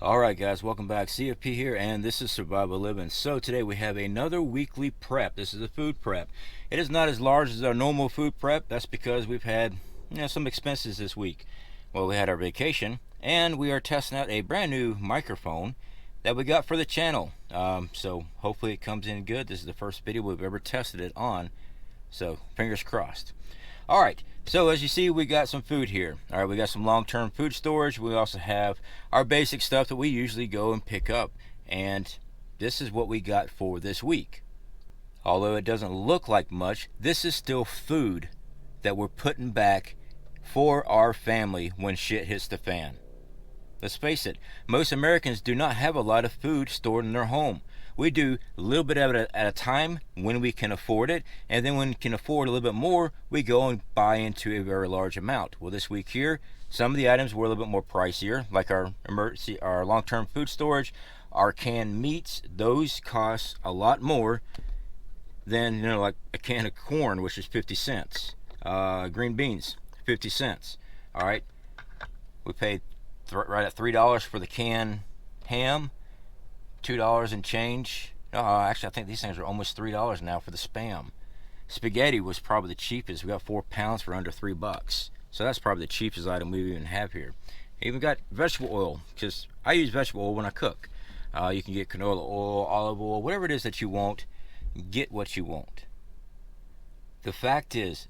Alright guys, welcome back. CFP here, and this is Survival Living. So today we have another weekly prep. This is a food prep. It is not as large as our normal food prep. That's because we've had some expenses this week. Well, we had our vacation, and we are testing out a brand new microphone that we got for the channel. So hopefully it comes in good. This is the first video we've ever tested it on, so fingers crossed. All right, so as you see, we got some food here. All right, we got some long-term food storage. We also have our basic stuff that we usually go and pick up. And this is what we got for this week. Although it doesn't look like much, this is still food that we're putting back for our family when shit hits the fan. Let's face it, most Americans do not have a lot of food stored in their home. We do a little bit of it at a time when we can afford it, and then when we can afford a little bit more, we go and buy into a very large amount. Well, this week here, some of the items were a little bit more pricier, like our long-term food storage, our canned meats. Those cost a lot more than, like a can of corn, which is 50 cents. Green beans, 50 cents. All right, we paid right at $3 for the canned ham. $2 and change. Actually, I think these things are almost $3 now for the Spam. Spaghetti was probably the cheapest. We got 4 pounds for under $3. So that's probably the cheapest item we even have here. Even got vegetable oil, because I use vegetable oil when I cook. You can get canola oil, olive oil, whatever it is that you want. Get what you want. The fact is,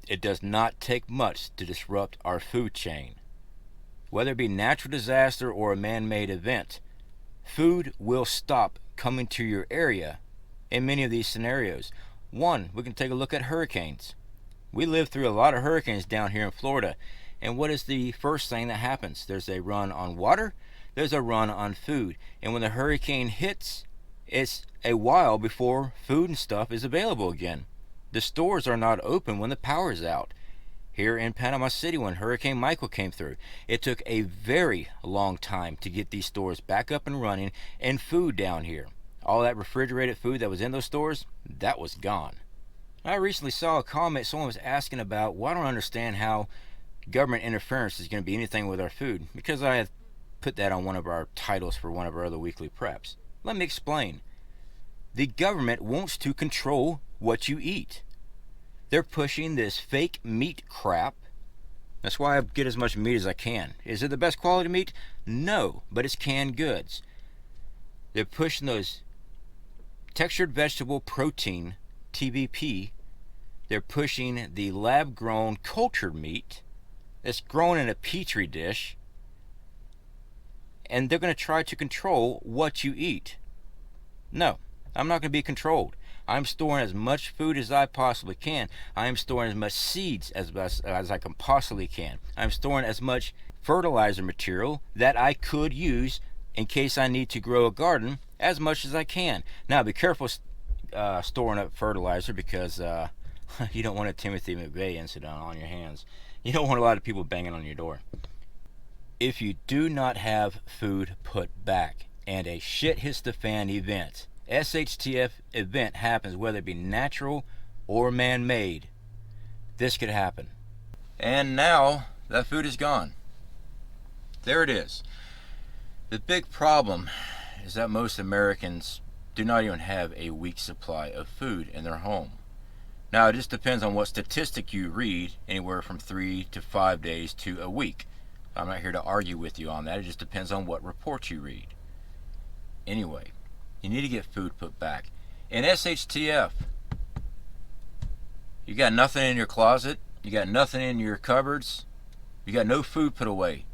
it does not take much to disrupt our food chain. Whether it be natural disaster or a man-made event, food will stop coming to your area in many of these scenarios. One, we can take a look at hurricanes. We live through a lot of hurricanes down here in Florida. And what is the first thing that happens? There's a run on water, there's a run on food. And when the hurricane hits, it's a while before food and stuff is available again. The stores are not open when the power is out. Here in Panama City, when Hurricane Michael came through, it took a very long time to get these stores back up and running, and food down here. All that refrigerated food that was in those stores, that was gone. I recently saw a comment someone was asking about, well, I don't understand how government interference is going to be anything with our food, because I had put that on one of our titles for one of our other weekly preps. Let me explain. The government wants to control what you eat. They're pushing this fake meat crap. That's why I get as much meat as I can. Is it the best quality meat? No, but it's canned goods. They're pushing those textured vegetable protein, TVP. They're pushing the lab-grown cultured meat that's grown in a petri dish. And they're going to try to control what you eat. No, I'm not going to be controlled. I'm storing as much food as I possibly can. I'm storing as much seeds as I can possibly can. I'm storing as much fertilizer material that I could use in case I need to grow a garden as much as I can. Now, be careful storing up fertilizer, because you don't want a Timothy McVeigh incident on your hands. You don't want a lot of people banging on your door. If you do not have food put back and a shit hits the fan event, SHTF event happens, whether it be natural or man-made, this could happen. And now that food is gone. There it is. The big problem is that most Americans do not even have a week's supply of food in their home. Now, it just depends on what statistic you read, anywhere from 3 to 5 days to a week. I'm not here to argue with you on that. It just depends on what report you read. Anyway, you need to get food put back. In SHTF, you got nothing in your closet, you got nothing in your cupboards, you got no food put away.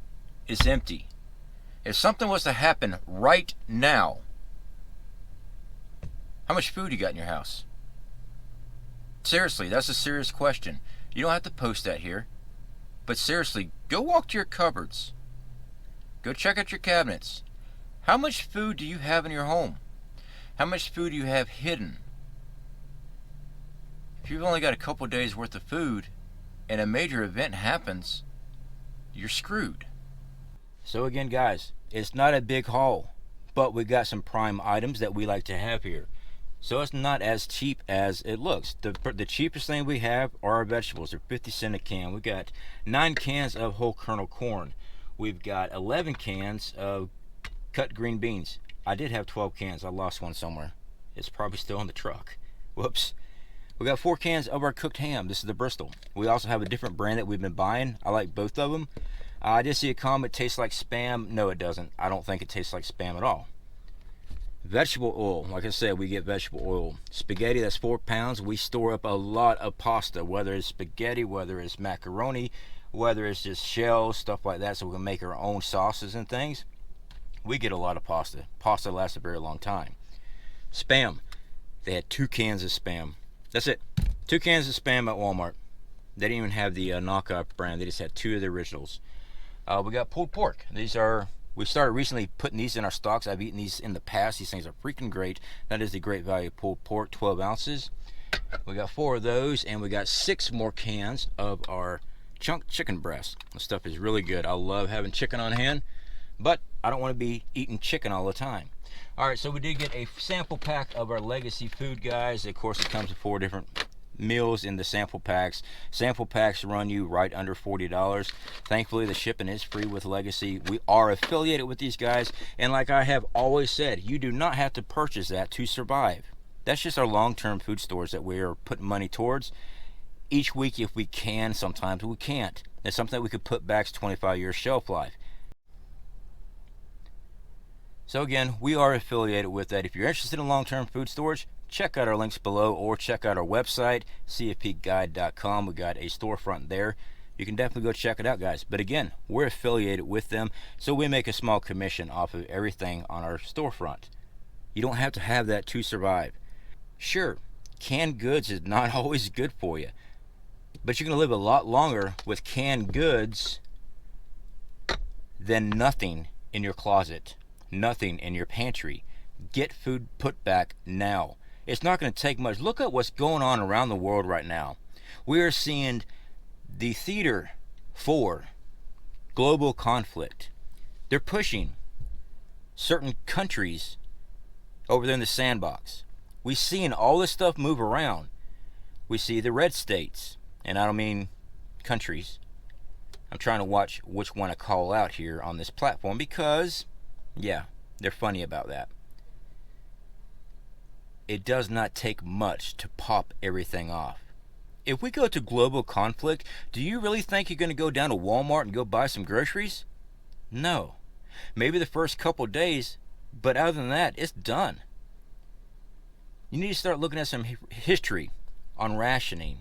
It's empty. If something was to happen right now, how much food you got in your house? Seriously, that's a serious question. You don't have to post that here. But seriously, go walk to your cupboards. Go check out your cabinets. How much food do you have in your home? How much food do you have hidden? If you've only got a couple days worth of food and a major event happens, you're screwed. So again, guys, it's not a big haul, but we got some prime items that we like to have here. So it's not as cheap as it looks. The cheapest thing we have are our vegetables. They're 50 cents a can. We got 9 cans of whole kernel corn. We've got 11 cans of cut green beans. I did have 12 cans. I lost one somewhere. It's probably still in the truck. Whoops. We got 4 cans of our cooked ham. This is the Bristol. We also have a different brand that we've been buying. I like both of them. I did see a comment, tastes like Spam. No, it doesn't. I don't think it tastes like Spam at all. Vegetable oil. Like I said, we get vegetable oil. Spaghetti, that's 4 pounds. We store up a lot of pasta, whether it's spaghetti, whether it's macaroni, whether it's just shells, stuff like that, so we can make our own sauces and things. We get a lot of pasta. Pasta lasts a very long time. Spam. They had 2 cans of Spam. That's it. 2 cans of Spam at Walmart. They didn't even have the knockoff brand. They just had 2 of the originals. We got pulled pork. We started recently putting these in our stocks. I've eaten these in the past. These things are freaking great. That is the Great Value pulled pork, 12 ounces. We got 4 of those, and we got 6 more cans of our chunk chicken breast. This stuff is really good. I love having chicken on hand, but I don't want to be eating chicken all the time. All right, so we did get a sample pack of our Legacy food, guys. Of course, it comes with 4 different meals in the sample packs. Sample packs run you right under $40. Thankfully, the shipping is free with Legacy. We are affiliated with these guys, and like I have always said, you do not have to purchase that to survive. That's just our long-term food stores that we are putting money towards. Each week, if we can, sometimes we can't. It's something that we could put back 25-year shelf life. So again, we are affiliated with that. If you're interested in long-term food storage, check out our links below or check out our website, cfpguide.com. We got a storefront there. You can definitely go check it out, guys. But again, we're affiliated with them, so we make a small commission off of everything on our storefront. You don't have to have that to survive. Sure, canned goods is not always good for you, but you're going to live a lot longer with canned goods than nothing in your closet. Nothing in your pantry. Get food put back now. It's not going to take much. Look at what's going on around the world right now. We are seeing the theater for global conflict. They're pushing certain countries over there in the sandbox. We're seeing all this stuff move around. We see the red states, and I don't mean countries. I'm trying to watch which one I call out here on this platform because, yeah, they're funny about that. It does not take much to pop everything off. If we go to global conflict, do you really think you're going to go down to Walmart and go buy some groceries? No. Maybe the first couple days, but other than that, it's done. You need to start looking at some history on rationing.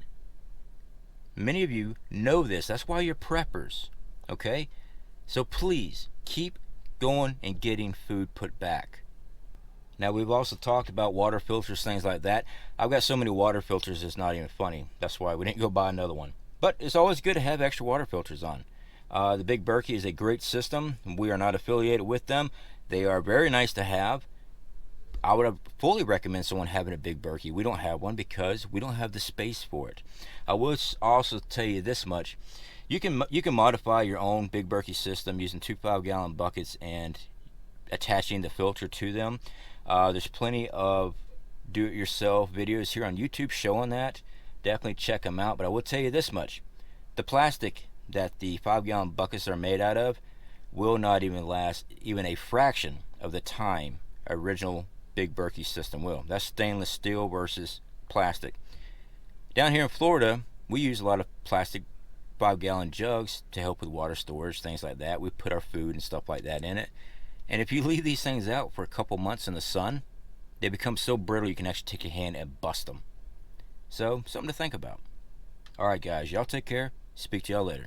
Many of you know this. That's why you're preppers. Okay? So please, keep going and getting food put back. Now, we've also talked about water filters, things like that. I've got so many water filters, it's not even funny. That's why we didn't go buy another one. But it's always good to have extra water filters on. The Big Berkey is a great system. We are not affiliated with them. They are very nice to have. I would fully recommend someone having a Big Berkey. We don't have one because we don't have the space for it. I will also tell you this much. You can modify your own Big Berkey system using 2 5-gallon buckets and attaching the filter to them. There's plenty of do-it-yourself videos here on YouTube showing that. Definitely check them out. But I will tell you this much. The plastic that the 5-gallon buckets are made out of will not even last even a fraction of the time original Big Berkey system will. That's stainless steel versus plastic. Down here in Florida, we use a lot of plastic 5-gallon jugs to help with water storage, things like that. We put our food and stuff like that in it. And if you leave these things out for a couple months in the sun, they become so brittle you can actually take your hand and bust them. So, something to think about. Alright guys, y'all take care. Speak to y'all later.